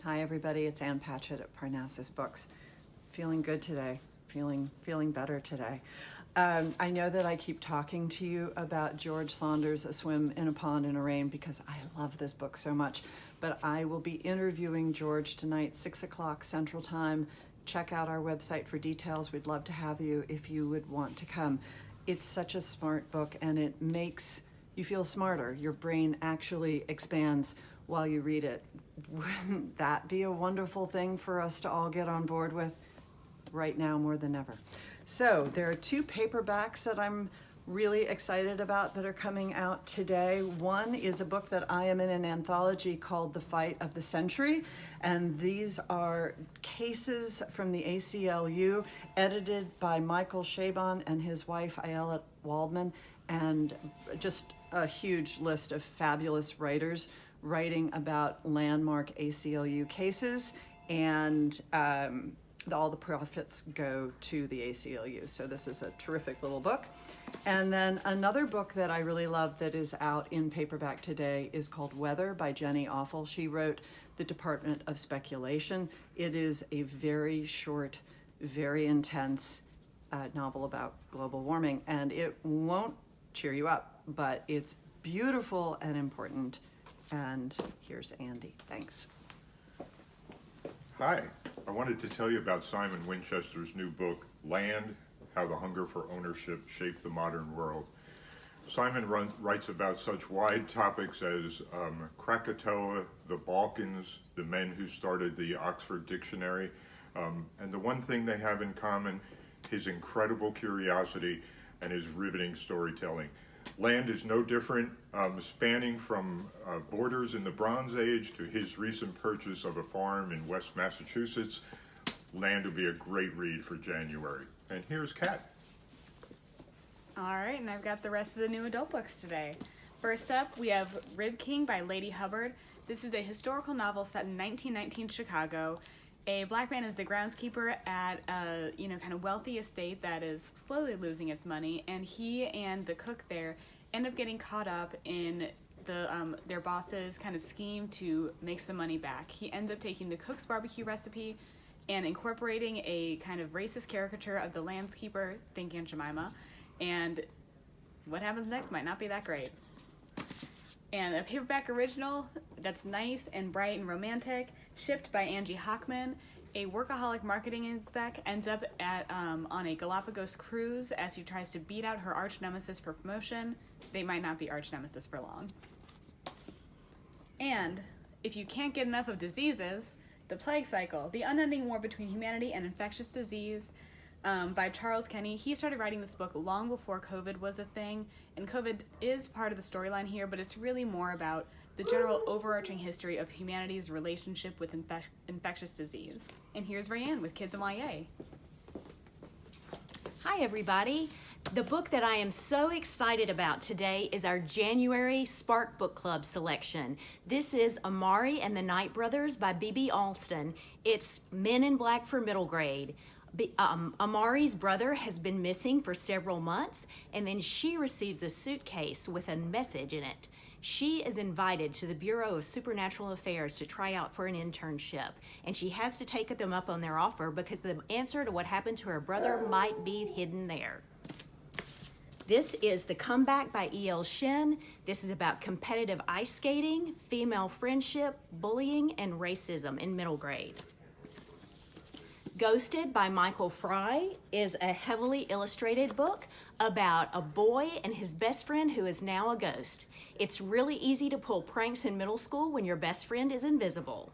Hi everybody, it's Ann Patchett at Parnassus Books. Feeling good today, feeling better today. I know that I keep talking to you about George Saunders, A Swim in a Pond in a Rain, because I love this book so much, but I will be interviewing George tonight, 6 o'clock Central Time. Check out our website for details. We'd love to have you if you would want to come. It's such a smart book and it makes you feel smarter. Your brain actually expands while you read it. Wouldn't that be a wonderful thing for us to all get on board with right now more than ever? So there are two paperbacks that I'm really excited about that are coming out today. One is a book that I am in an anthology called The Fight of the Century, and these are cases from the ACLU edited by Michael Chabon and his wife Ayala Waldman, and just a huge list of fabulous writers writing about landmark ACLU cases, and all the profits go to the ACLU. So this is a terrific little book. And then another book that I really love that is out in paperback today is called Weather by Jenny Offal. She wrote The Department of Speculation. It is a very short, very intense novel about global warming, and it won't cheer you up, but it's beautiful and important. And here's Andy. Thanks. Hi. I wanted to tell you about Simon Winchester's new book, Land, How the Hunger for Ownership Shaped the Modern World. Simon writes about such wide topics as Krakatoa, the Balkans, the men who started the Oxford Dictionary, and the one thing they have in common, his incredible curiosity and his riveting storytelling. Land is no different, spanning from borders in the Bronze Age to his recent purchase of a farm in West Massachusetts. Land will be a great read for January. And here's Kat. All right, and I've got the rest of the new adult books today. First up, we have Rib King by Ladee Hubbard. This is a historical novel set in 1919 Chicago. A black man is the groundskeeper at a kind of wealthy estate that is slowly losing its money, and he and the cook there end up getting caught up in their boss's kind of scheme to make some money back. He ends up taking the cook's barbecue recipe and incorporating a kind of racist caricature of the landskeeper, think Aunt Jemima, and what happens next might not be that great. And a paperback original that's nice and bright and romantic, shipped by Angie Hockman. A workaholic marketing exec ends up on a Galapagos cruise as she tries to beat out her arch nemesis for promotion. They might not be arch nemesis for long. And if you can't get enough of diseases, The Plague Cycle, the unending war between humanity and infectious disease, by Charles Kenny. He started writing this book long before COVID was a thing, and COVID is part of the storyline here, but it's really more about the general overarching history of humanity's relationship with infectious disease. And here's Rayanne with Kids in YA. Hi everybody. The book that I am so excited about today is our January Spark Book Club selection. This is Amari and the Knight Brothers by B.B. Alston. It's Men in Black for middle grade. Amari's brother has been missing for several months, and then she receives a suitcase with a message in it. She is invited to the Bureau of Supernatural Affairs to try out for an internship, and she has to take them up on their offer because the answer to what happened to her brother might be hidden there. This is The Comeback by E.L. Shin. This is about competitive ice skating, female friendship, bullying, and racism in middle grade. Ghosted by Michael Fry is a heavily illustrated book about a boy and his best friend who is now a ghost. It's really easy to pull pranks in middle school when your best friend is invisible.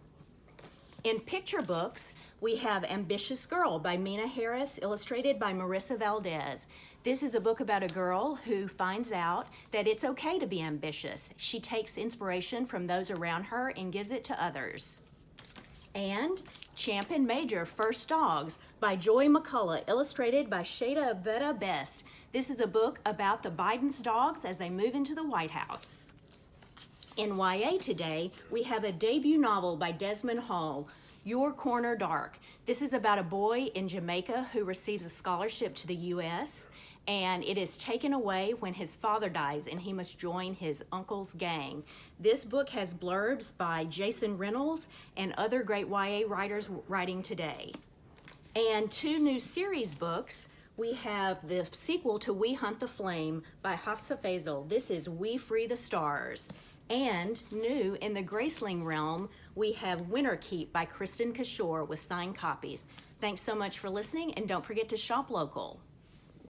In picture books, we have Ambitious Girl by Meena Harris, illustrated by Marissa Valdez. This is a book about a girl who finds out that it's okay to be ambitious. She takes inspiration from those around her and gives it to others. And Champ and Major First Dogs by Joy McCullough, illustrated by Shada Veda Best. This is a book about the Biden's dogs as they move into the White House. In YA today, we have a debut novel by Desmond Hall, Your Corner Dark. This is about a boy in Jamaica who receives a scholarship to the U.S., and it is taken away when his father dies and he must join his uncle's gang. This book has blurbs by Jason Reynolds and other great YA writers writing today. And 2 new series books. We have the sequel to We Hunt the Flame by Hafsa Faisal. This is We Free the Stars. And new in the Graceling realm, we have Winterkeep by Kristen Kishore with signed copies. Thanks so much for listening, and don't forget to shop local.